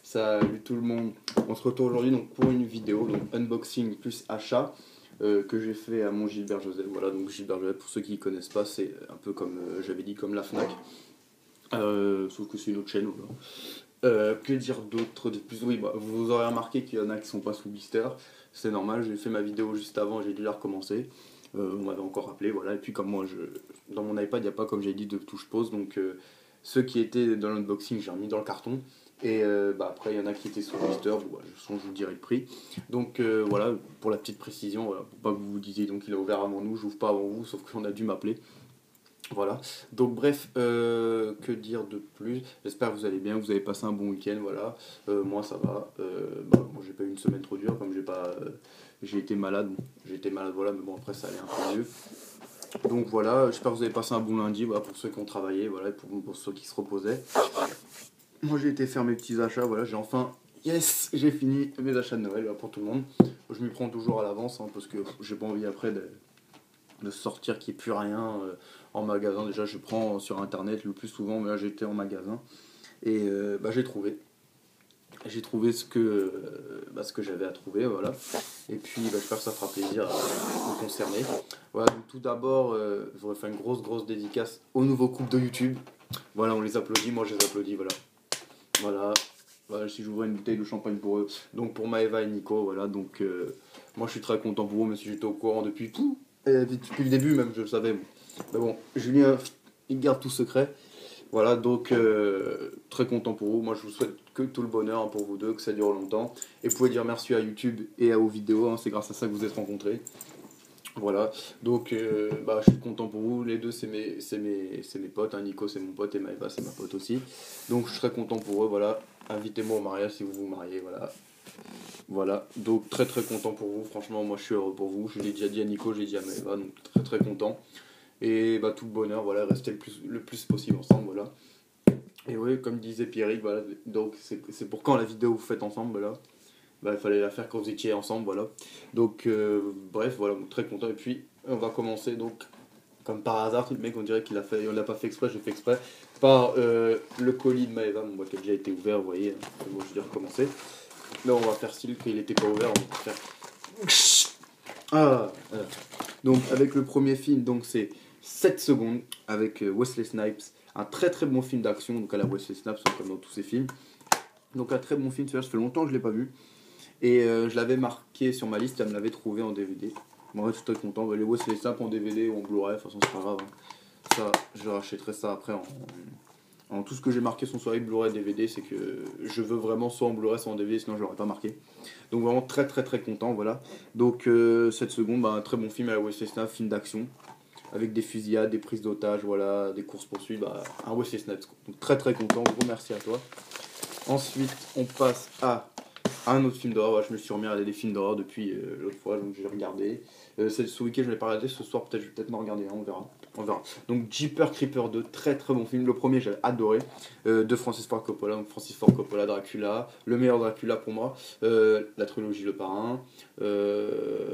Salut tout le monde, on se retrouve aujourd'hui donc pour une vidéo donc unboxing plus achat que j'ai fait à mon Gilbert Joseph. Voilà, donc Gilbert Joseph, pour ceux qui ne connaissent pas, c'est un peu comme j'avais dit, comme la Fnac, sauf que c'est une autre chaîne. Voilà. Que dire d'autre de plus? Oui, bah, vous aurez remarqué qu'il y en a qui sont pas sous blister, c'est normal, j'ai fait ma vidéo juste avant, j'ai dû la recommencer. On m'avait encore rappelé, voilà, et puis comme moi, dans mon iPad, il n'y a pas, comme j'ai dit, de touche pause, donc ceux qui étaient dans l'unboxing, j'ai remis dans le carton. Et après, il y en a qui étaient sous blister, bon, bah, je vous dirai le prix. Donc voilà, pour la petite précision, voilà, pour pas que vous vous disiez donc il a ouvert avant nous, j'ouvre pas avant vous, sauf qu'on a dû m'appeler. Voilà, donc bref, que dire de plus? J'espère que vous allez bien, que vous avez passé un bon week-end, voilà. Moi ça va, moi j'ai pas eu une semaine trop dure, comme j'ai été malade, voilà, mais bon après ça allait un peu mieux. Donc voilà, j'espère que vous avez passé un bon lundi, voilà, pour ceux qui ont travaillé, voilà, et pour ceux qui se reposaient. Moi j'ai été faire mes petits achats, voilà, yes, j'ai fini mes achats de Noël, voilà, pour tout le monde. Je m'y prends toujours à l'avance, hein, parce que j'ai pas envie après de sortir qu'il n'y ait plus rien en magasin. Déjà je prends sur internet le plus souvent, mais là j'étais en magasin et j'ai trouvé. J'ai trouvé ce que j'avais à trouver, voilà. Et puis j'espère que ça fera plaisir aux concernés. Voilà, donc tout d'abord, je voudrais faire une grosse dédicace aux nouveaux couples de YouTube. Voilà, on les applaudit, moi je les applaudis, voilà. Voilà, si j'ouvrais une bouteille de champagne pour eux. Donc pour Maëva et Nico, voilà, donc moi je suis très content pour eux, même si j'étais au courant depuis tout. Et depuis le début même, je le savais. Mais bon, Julien, il garde tout secret. Voilà, donc très content pour vous. Moi je vous souhaite que tout le bonheur, hein, pour vous deux, que ça dure longtemps. Et vous pouvez dire merci à YouTube et aux vidéos, hein, c'est grâce à ça que vous êtes rencontrés. Voilà, donc je suis content pour vous, les deux c'est mes potes, hein. Nico c'est mon pote et Maëva c'est ma pote aussi. Donc je serais content pour eux, voilà. Invitez-moi au mariage si vous vous mariez, voilà. Voilà, donc très content pour vous, franchement moi je suis heureux pour vous. Je l'ai déjà dit à Nico, je l'ai dit à Maëva, donc très content. Et tout le bonheur, voilà, restez le plus possible ensemble, voilà. Et oui, comme disait Pierrick, voilà, donc c'est pour quand la vidéo vous faites ensemble, voilà. Il fallait la faire quand vous étiez ensemble, voilà. Donc, bref, voilà, très content. Et puis, on va commencer, donc, comme par hasard, le mec, on dirait qu'il l'a pas fait exprès, j'ai fait exprès, par le colis de Maëva, qui a déjà été ouvert, vous voyez. Bon, je vais recommencer. Là, on va faire style qu'il n'était pas ouvert, on va faire... Donc, avec le premier film, donc c'est 7 secondes, avec Wesley Snipes, un très bon film d'action, donc à la Wesley Snipes, comme dans tous ses films. Donc, un très bon film, ça fait longtemps que je ne l'ai pas vu. Et je l'avais marqué sur ma liste, elle me l'avait trouvé en DVD. Moi, je suis très content. Les Wesley Snipes en DVD ou en Blu-ray, de toute façon, c'est pas grave, hein. Ça, je rachèterai ça après en tout ce que j'ai marqué sur soirée Blu-ray DVD, c'est que je veux vraiment soit en Blu-ray, soit en DVD, sinon je l'aurais pas marqué. Donc, vraiment très content, voilà. Donc, 7 secondes, un très bon film à la Wesley Snipes, film d'action, avec des fusillades, des prises d'otages, voilà, des courses-poursuites, un Wesley Snipes. Donc, très content, gros merci à toi. Ensuite, on passe à un autre film d'horreur. Je me suis remis à regarder des films d'horreur depuis l'autre fois, donc j'ai regardé. Ce week-end, je l'ai pas regardé, ce soir, je vais peut-être m'en regarder un, on verra. Donc, Jeepers Creepers 2, très bon film. Le premier, j'avais adoré, de Francis Ford Coppola. Donc, Francis Ford Coppola, Dracula, le meilleur Dracula pour moi. La trilogie Le Parrain,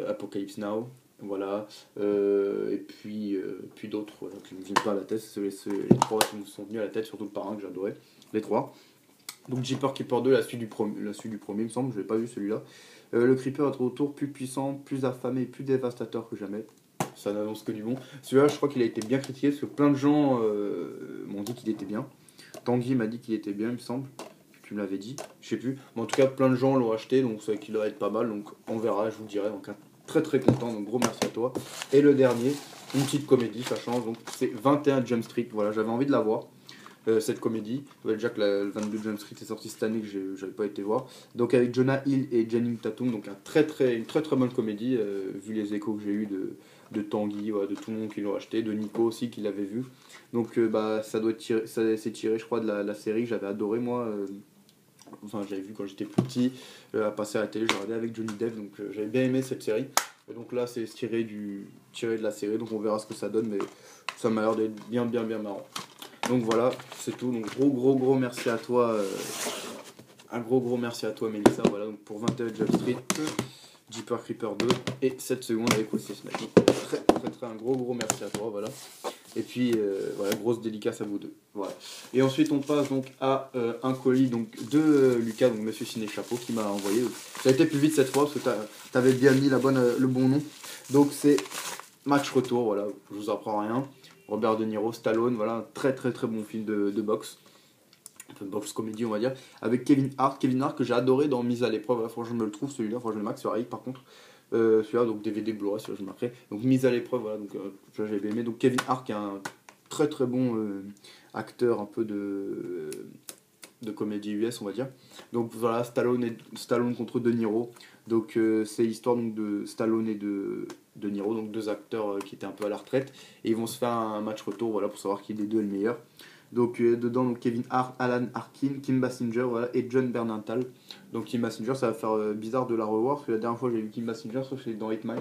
Apocalypse Now. Voilà, et puis d'autres, voilà, qui ne me viennent pas à la tête. C'est les trois qui me sont venus à la tête, surtout Le Parrain que j'adorais, les trois. Donc Jeepers Creepers 2, la suite du premier, il me semble, je l'ai pas vu celui-là. Le Creeper est de retour, plus puissant, plus affamé et plus dévastateur que jamais. Ça n'annonce que du bon. Celui-là, je crois qu'il a été bien critiqué parce que plein de gens m'ont dit qu'il était bien. Tanguy m'a dit qu'il était bien, il me semble. Tu me l'avais dit, je sais plus. Mais en tout cas, plein de gens l'ont acheté, donc ça qu'il doit être pas mal. Donc on verra, je vous dirai. Donc très content, donc gros merci à toi. Et le dernier, une petite comédie, ça change. Donc c'est 21 Jump Street. Voilà, j'avais envie de la voir. Cette comédie. Déjà que le 22 Jump Street est sorti cette année que j'avais pas été voir. Donc avec Jonah Hill et Channing Tatum, donc une très bonne comédie, vu les échos que j'ai eu de Tanguy, voilà, de tout le monde qui l'ont acheté, de Nico aussi qui l'avait vu. Donc ça c'est tiré je crois de la série que j'avais adoré moi. J'avais vu quand j'étais plus petit, à passer à la télé, j'ai regardé avec Johnny Depp, donc j'avais bien aimé cette série. Et donc là c'est tiré de la série, donc on verra ce que ça donne, mais ça m'a l'air d'être bien marrant. Donc voilà, c'est tout. Donc gros merci à toi. Un gros merci à toi Mélissa. Voilà, donc pour 21 Jump Street. Jeepers Creepers 2 et 7 secondes avec Wesley Snipes. Donc, un gros merci à toi, voilà. Et puis, voilà, grosse dédicace à vous deux. Voilà. Et ensuite, on passe donc à un colis donc, de Lucas, donc Monsieur Ciné Chapeau, qui m'a envoyé. Ça a été plus vite cette fois, parce que tu avais bien mis le bon nom. Donc, c'est Match Retour, voilà, je vous apprends rien. Robert De Niro, Stallone, voilà, un très bon film de boxe. Un peu de boxe comédie, on va dire. Avec Kevin Hart que j'ai adoré dans Mise à l'épreuve. Voilà, franchement, je me le trouve celui-là, franchement, je le max sur AI par contre. Celui-là, donc DVD Blu-ray, celui-là, je marquerai. Donc Mise à l'épreuve, voilà, donc j'avais aimé. Donc Kevin Hart qui est un très bon acteur un peu de comédie US, on va dire. Donc voilà, Stallone contre De Niro. Donc c'est l'histoire donc, de Stallone et de Niro, donc deux acteurs qui étaient un peu à la retraite. Et ils vont se faire un match retour, voilà, pour savoir qui des deux est le meilleur. Donc dedans, donc, Kevin Hart, Alan Arkin, Kim Basinger, voilà, et John Bernthal. Donc Kim Basinger, ça va faire bizarre de la revoir, parce que la dernière fois j'ai vu Kim Basinger, sauf que c'est dans 8 Miles.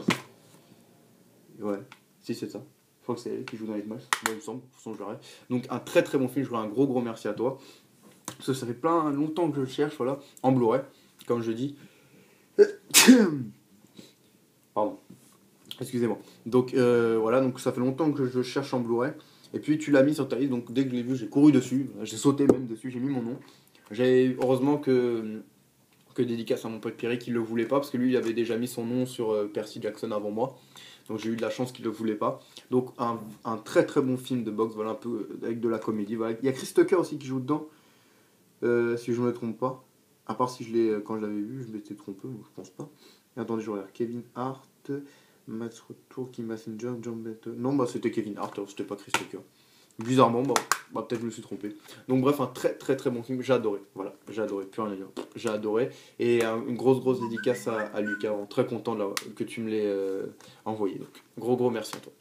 Ouais, si c'est ça. Je crois que c'est elle qui joue dans 8 Miles. Bon, il me semble, de toute façon je verrai. Donc un très bon film, je voudrais un gros merci à toi. Parce que ça fait longtemps que je le cherche, voilà, en Blu-ray, comme je dis. Pardon. Excusez-moi. Donc voilà, donc ça fait longtemps que je le cherche en Blu-ray. Et puis tu l'as mis sur ta liste, donc dès que je l'ai vu, j'ai couru dessus, j'ai sauté même dessus, j'ai mis mon nom. Heureusement que dédicace à mon pote Pierre qui le voulait pas, parce que lui il avait déjà mis son nom sur Percy Jackson avant moi. Donc j'ai eu de la chance qu'il le voulait pas. Donc un très bon film de boxe, voilà, un peu avec de la comédie. Voilà. Il y a Chris Tucker aussi qui joue dedans, si je ne me trompe pas. À part si quand je l'avais vu, je m'étais trompé, je pense pas. Et attendez, je regarde. Kevin Hart, Match Retour, Kim Basinger, John Better. Non, bah c'était Kevin Hart, c'était pas Chris Tucker. Bizarrement, peut-être je me suis trompé. Donc bref, un très bon film, j'ai adoré. Voilà, j'ai adoré, plus rien à dire. J'ai adoré. Et une grosse dédicace à Lucas, très content que tu me l'aies envoyé. Donc gros merci à toi.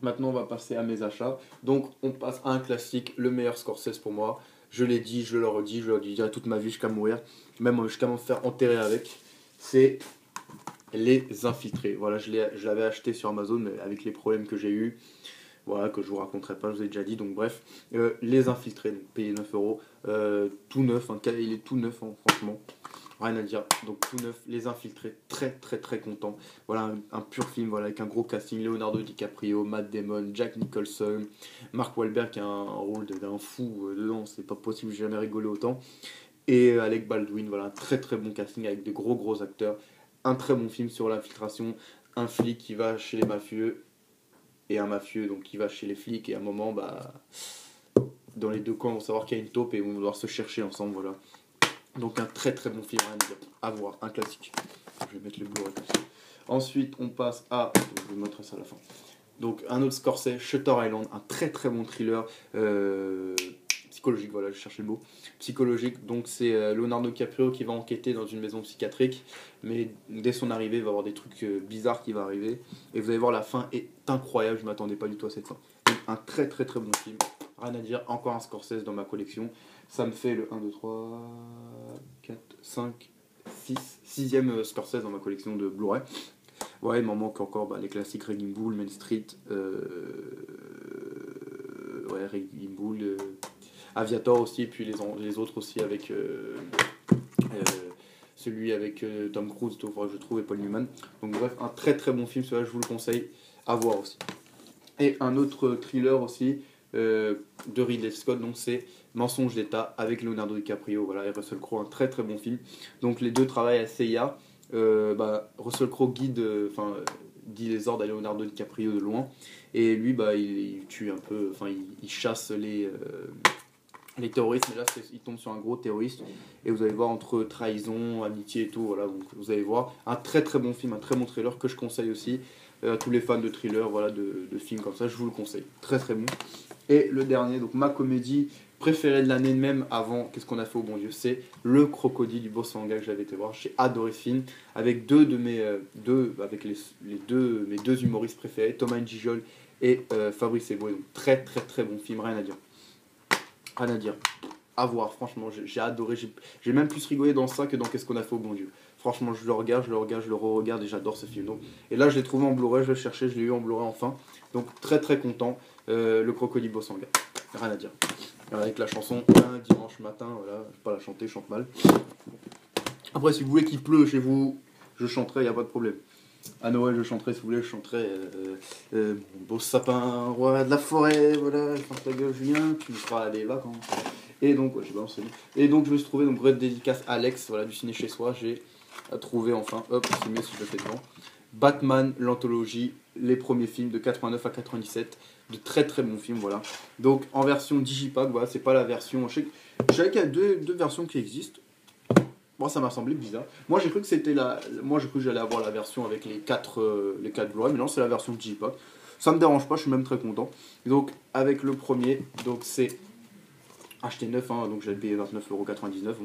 Maintenant, on va passer à mes achats. Donc on passe à un classique, le meilleur Scorsese pour moi. Je l'ai dit, je le redis, je le dirai toute ma vie jusqu'à mourir, même jusqu'à me faire enterrer avec. C'est Les Infiltrés. Voilà, je l'avais acheté sur Amazon, mais avec les problèmes que j'ai eu, voilà, que je vous raconterai pas, je vous ai déjà dit. Donc bref, Les Infiltrés, donc payé 9 euros, tout neuf, hein, il est tout neuf, hein, franchement, rien à dire. Donc tout neuf, Les Infiltrés, très content. Voilà, un pur film, voilà, avec un gros casting, Leonardo DiCaprio, Matt Damon, Jack Nicholson, Mark Wahlberg qui a un rôle d'un fou dedans, c'est pas possible, j'ai jamais rigolé autant. Et Alec Baldwin, voilà, un très bon casting avec de gros acteurs. Un très bon film sur l'infiltration, un flic qui va chez les mafieux et un mafieux donc qui va chez les flics, et à un moment, dans les deux camps, on va savoir qu'il y a une taupe et on va devoir se chercher ensemble, voilà. Donc un très bon film, rien à dire, à voir, un classique. Je vais mettre le Blu-ray. Ensuite, on passe à, je vais montrer ça à la fin. Donc un autre Scorsese, Shutter Island, un très bon thriller psychologique, voilà, je cherchais le mot. Psychologique, donc c'est Leonardo DiCaprio qui va enquêter dans une maison psychiatrique, mais dès son arrivée, il va y avoir des trucs bizarres qui vont arriver, et vous allez voir, la fin est incroyable, je ne m'attendais pas du tout à cette fin. Donc un très bon film, rien à dire, encore un Scorsese dans ma collection. Ça me fait le 1, 2, 3, 4, 5, 6e Scorsese dans ma collection de Blu-ray. Ouais, il m'en manque encore les classiques Raging Bull, Main Street, Raging Bull, Aviator aussi, puis les autres aussi avec celui avec Tom Cruise, je trouve, et Paul Newman. Donc bref, un très bon film, celui-là je vous le conseille à voir aussi. Et un autre thriller aussi de Ridley Scott, donc c'est Mensonge d'État avec Leonardo DiCaprio, voilà, et Russell Crowe, un très bon film. Donc les deux travaillent à CIA. Russell Crowe guide les ordres à Leonardo DiCaprio de loin, et lui il tue un peu, il chasse les terroristes, mais là il tombe sur un gros terroriste, et vous allez voir, entre trahison, amitié et tout, voilà, donc vous allez voir, un très bon film, un très bon thriller que je conseille aussi à tous les fans de thriller, voilà, de films comme ça, je vous le conseille, très bon. Et le dernier, donc ma comédie préférée de l'année, même avant Qu'est-ce qu'on a fait au bon Dieu, c'est Le Crocodile du Bosanga, que j'avais été voir. J'ai adoré ce film avec mes deux humoristes préférés, Thomas Gijol et Fabrice Eboué. Donc très bon film, rien à dire. À voir, franchement, j'ai adoré. J'ai même plus rigolé dans ça que dans Qu'est-ce qu'on a fait au bon Dieu. Franchement, je le regarde, je le re-regarde, et j'adore ce film. Donc, et là, je l'ai trouvé en Blu-ray, je le cherchais, je l'ai eu en Blu-ray enfin. Donc très content. Le Crocodile Bosanga, rien à dire. Avec la chanson Un dimanche matin, voilà, je vais pas la chanter, je chante mal. Après, si vous voulez qu'il pleut chez vous, je chanterai, il n'y a pas de problème. À Noël, je chanterai, si vous voulez, je chanterai mon beau sapin, roi de la forêt, voilà, ferme ta gueule, Julien, tu me feras des vacances. Et donc, ouais, j'ai balancé le nom. Et donc, je me suis trouvé, donc, red dédicace Alex, voilà, du ciné chez soi, j'ai trouvé enfin, hop, c'est mieux si je le fais devant. Batman, l'anthologie, les premiers films de 89 à 97, de très très bons films, voilà. Donc, en version digipack, voilà, c'est pas la version, je sais qu'il y a deux versions qui existent. Moi, ça m'a semblé bizarre. Moi, j'ai cru que c'était moi, j'ai cru que j'allais avoir la version avec les 4 Blu-ray, mais non, c'est la version digipack. Ça me dérange pas, je suis même très content. Donc, avec le premier, donc c'est acheté neuf, hein, donc j'avais payé 29,99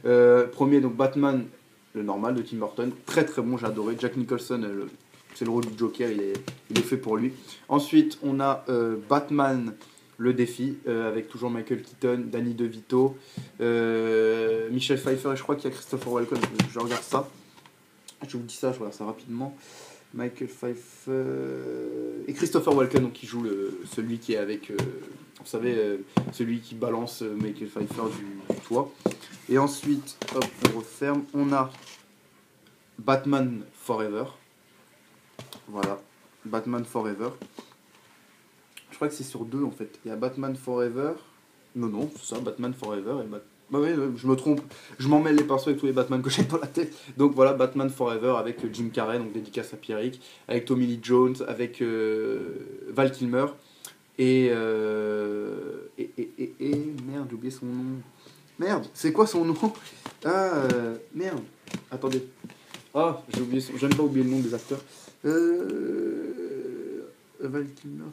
€. Bon. Premier, donc Batman, le normal de Tim Burton, très très bon, j'ai adoré. Jack Nicholson, c'est le rôle du Joker, il est fait pour lui. Ensuite, on a Batman, le défi, avec toujours Michael Keaton, Danny DeVito, Michelle Pfeiffer, et je crois qu'il y a Christopher Walken. Je regarde ça. Je vous dis ça, je regarde ça rapidement. Michael Pfeiffer et Christopher Walken, donc, qui joue celui qui est avec, vous savez, celui qui balance Michael Pfeiffer du toit. Et ensuite, hop, on referme. On a Batman Forever. Voilà, Batman Forever. Je crois que c'est sur 2 en fait. Il y a Batman Forever. Non, c'est ça, Batman Forever et Bah oui, je me trompe. Je m'en mêle les pinceaux avec tous les Batman que j'ai dans la tête. Donc voilà, Batman Forever avec Jim Carrey, donc dédicace à Pierrick, avec Tommy Lee Jones, avec Val Kilmer et merde, j'ai oublié son nom. Merde, c'est quoi son nom? Merde. Attendez. Ah, j'ai oublié j'aime pas oublier le nom des acteurs. Val Kilmer,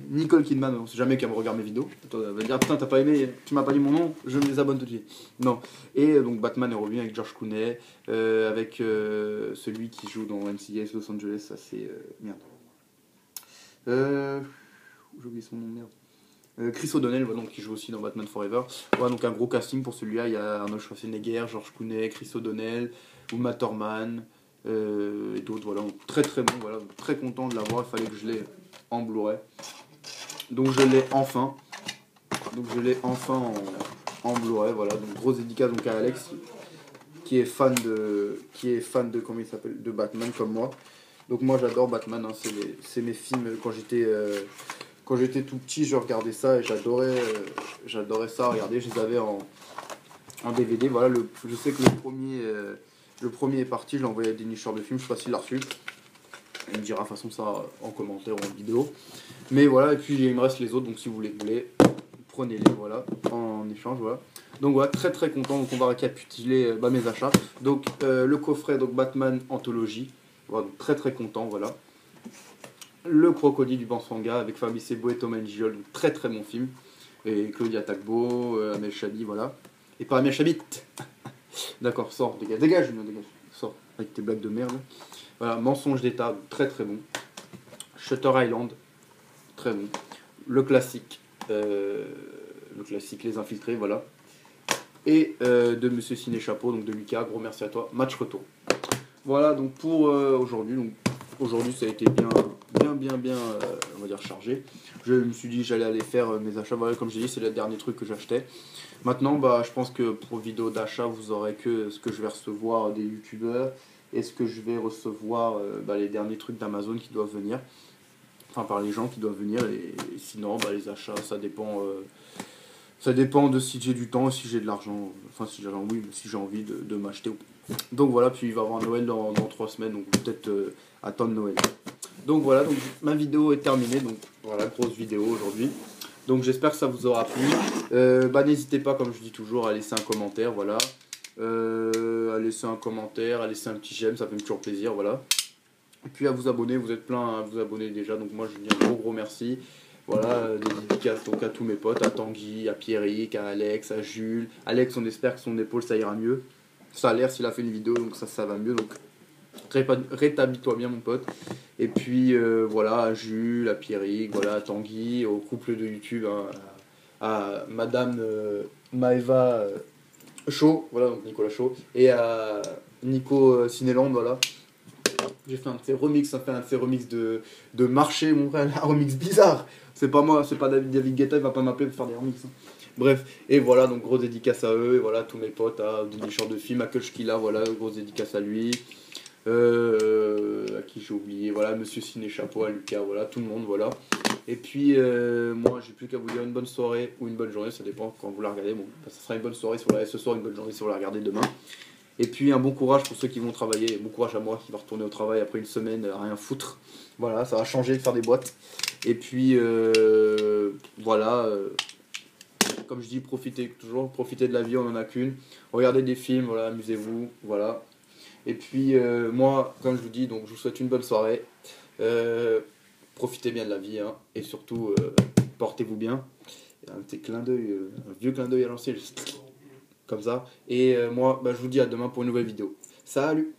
Nicole Kidman, on sait jamais qu'elle me regarde mes vidéos. Attends, elle va dire putain, t'as pas aimé, tu m'as pas dit mon nom, je me désabonne tout de suite. Non. Et donc Batman est revenu avec George Clooney, avec celui qui joue dans NCIS Los Angeles, ça c'est. Merde. J'ai oublié son nom, merde. Chris O'Donnell, donc, qui joue aussi dans Batman Forever. Voilà, donc un gros casting pour celui-là. Il y a Arnold Schwarzenegger, George Clooney, Chris O'Donnell, Uma Thurman. Et d'autres, voilà, donc très très bon, voilà, donc très content de l'avoir, il fallait que je l'ai en Blu-ray. Donc je l'ai enfin. En Blu-ray, voilà, donc grosse dédicace donc à Alex qui est fan de comment il s'appelle, de Batman comme moi. Donc moi j'adore Batman, hein, c'est mes films quand j'étais tout petit, je regardais ça et j'adorais ça, regarder, je les avais en DVD, voilà, je sais que le premier est parti, je l'ai envoyé à Dénicheur de films, je sais pas s'il l'a reçu. Il me dira de toute façon ça en commentaire ou en vidéo. Mais voilà, et puis il me reste les autres, donc si vous les voulez, prenez-les, voilà, en échange, voilà. Donc voilà, très très content, donc on va récapituler mes achats. Donc le coffret, donc Batman Anthologie, voilà, donc très très content, voilà. Le Crocodile du Bansanga avec Fabrice Eboué et Thomas Njijol, très très bon film. Et Claudia Tagbo, Amel Chabi, voilà. Et pas Amel Chabit. D'accord, sors, dégage, sors, avec tes blagues de merde. Voilà, Mensonge d'État, très très bon. Shutter Island, très bon. Le classique, Les Infiltrés, voilà. Et de Monsieur Ciné Chapeau, donc de Lucas, gros merci à toi. Match retour. Voilà, donc pour aujourd'hui, aujourd'hui ça a été bien, on va dire chargé. Je me suis dit j'allais aller faire mes achats. Voilà, comme j'ai dit, c'est le dernier truc que j'achetais. Maintenant, je pense que pour vidéo d'achat, vous aurez que ce que je vais recevoir des youtubeurs et ce que je vais recevoir les derniers trucs d'Amazon qui doivent venir. Enfin, par les gens qui doivent venir. Et sinon, les achats, ça dépend de si j'ai du temps et si j'ai de l'argent. Enfin, si j'ai envie de m'acheter. Donc voilà, puis il va y avoir Noël dans 3 semaines, donc peut-être attendre Noël. Donc voilà, donc ma vidéo est terminée. Donc voilà, grosse vidéo aujourd'hui. Donc j'espère que ça vous aura plu. N'hésitez pas, comme je dis toujours, à laisser un commentaire, voilà. À laisser un commentaire, à laisser un petit j'aime, ça fait toujours plaisir, voilà. Et puis à vous abonner, vous êtes plein à vous abonner déjà, donc moi je vous dis un gros merci. Voilà, des dédicaces donc à tous mes potes, à Tanguy, à Pierrick, à Alex, à Jules. Alex, on espère que son épaule ça ira mieux. Ça a l'air s'il a fait une vidéo, donc ça va mieux, donc rétablis-toi bien mon pote. Et puis voilà, à Jules, à Pierrick, voilà, à Tanguy, au couple de YouTube, hein, à Madame Maeva Chaud, voilà, donc Nicolas Chaud, et à Nico Cinéland, voilà. J'ai fait un de ces remix de marché, mon frère, un remix bizarre. C'est pas moi, c'est pas David Guetta, il va pas m'appeler pour faire des remix. Hein. Bref, et voilà, donc grosse dédicace à eux, et voilà, tous mes potes, à Doudi Short de film, à Kushkila, voilà, grosse dédicace à lui. À qui j'ai oublié, voilà, Monsieur Ciné Chapeau, à Lucas, voilà, tout le monde, voilà. Et puis, moi, j'ai plus qu'à vous dire une bonne soirée ou une bonne journée, ça dépend quand vous la regardez. Bon, ça sera une bonne soirée si vous la regardez ce soir, une bonne journée si vous la regardez demain. Et puis, un bon courage pour ceux qui vont travailler, et bon courage à moi qui va retourner au travail après une semaine à rien foutre. Voilà, ça va changer de faire des boîtes. Et puis, voilà. Comme je dis, profitez toujours, profitez de la vie, on en a qu'une. Regardez des films, voilà, amusez-vous, voilà. Et puis moi, comme je vous dis, donc je vous souhaite une bonne soirée. Profitez bien de la vie, hein, et surtout portez-vous bien. Un petit clin d'œil, un vieux clin d'œil à l'ancienne, comme ça. Et moi, bah, je vous dis à demain pour une nouvelle vidéo. Salut!